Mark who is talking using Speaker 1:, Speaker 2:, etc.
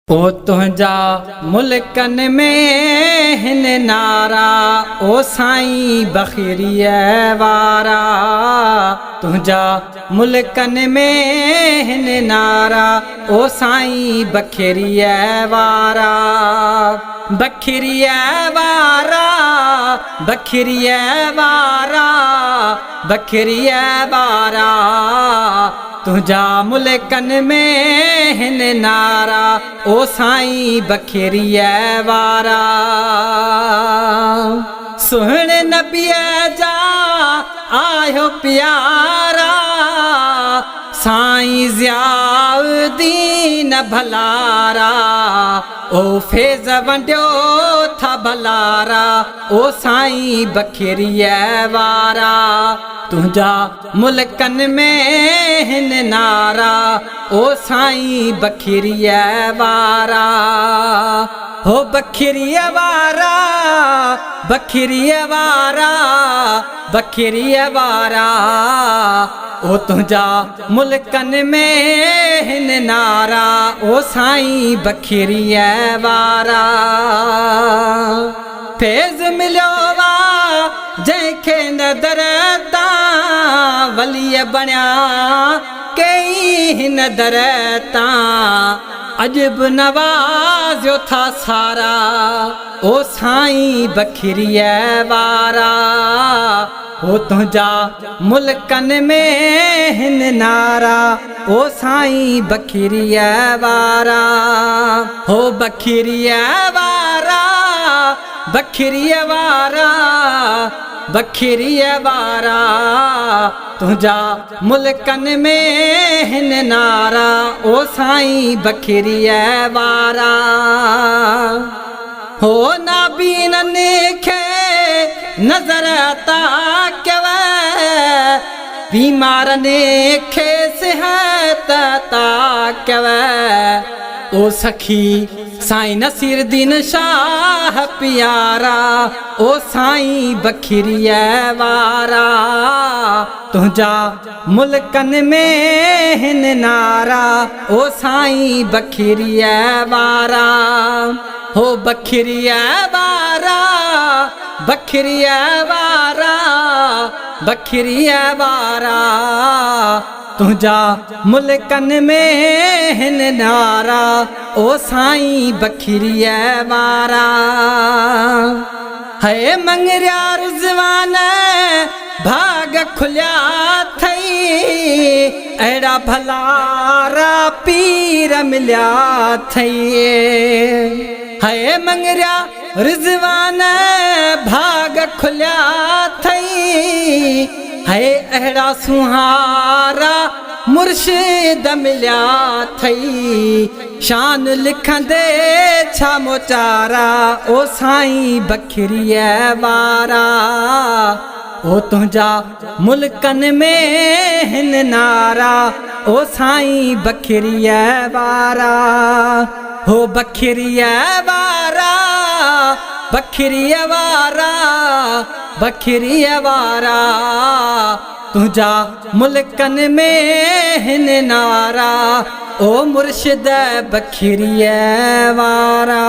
Speaker 1: ओ तुंहिंजा मुल्कन में हिन नारा ओ साईं बखीरीअ वारा। तुंहिंजा मुल्कन में हिन नारा ओ साईं बखीरीअ वारा। बखीरीअ वारा बखीरीअ वारा बखीरीअ वारा। तुंहिंजा मुल्कन में हिन नारा ओ साईं बखीरीअ वारा। सुहिणे नबीअ जा आयो प्यारा साईं ज़ियाउद्दीन भलारा। ओ फैज़ वंडियो था भलारा ओ साईं बखीरीअ वारा। तुंहिंजा मुल्कन में हिन नारा ओ साईं बखीरीअ वारा। हो बखीरीअ वारा बखीरीअ वारा बखीरीअ वारा। ओ तुंहिंजा मुल्कन में हिन नारा ओ साईं बखीरीअ वारा। फैज़ मिलियो वा जंहिंखे नदर तां वलीअ बणिया कई नदर तां। अॼु बि नवाज़ियो था सारा ओ साईं बखीरीअ वारा। हो तुंहिंजा मुल्कन में हिन नारा ओ साईं बखीरीअ वारा। हो बखीरीअ वारा बखीरीअ वारा बखीरीअ वारा। तुंहिंजा मुल्कन में हिन नारा ओ साईं बखीरीअ वारा। हो नाबीननि खे नज़र अता कयव बीमारनि खे सिहत अता कयव। ओ सखी साईं नसीरुद्दीन शाह प्यारा ओ साईं बखीरीअ वारा। तुंहिंजा मुल्कन में हिन नारा ओ साईं बखीरीअ वारा। हो बखीरीअ वारा बखीरीअ वारा बखीरीअ वारा। तुंहिंजा मुल्कन में हिन नारा ओ साईं बखीरीअ वारा। है मंगरिया रिज़वान भाग खुलिया थई अहिड़ा भलारा पीर मिलिया थई। है मंगरिया रिज़वान भाग खुलिया थई है अहिड़ा सुहारा मुर्शिद मिलिया थई। शान लिखंदे छा मोचारा ओ साईं बखीरीअ वारा। ओ तुंहिंजा मुल्कन में हिन नारा ओ साईं बखीरीअ वारा। हो बखीरीअ वारा बखीरीअ वारा बखीरीअ वारा। तुंहिंजा मुल्कन में हिन नारा ओ मुर्शिद बखीरीअ वारा।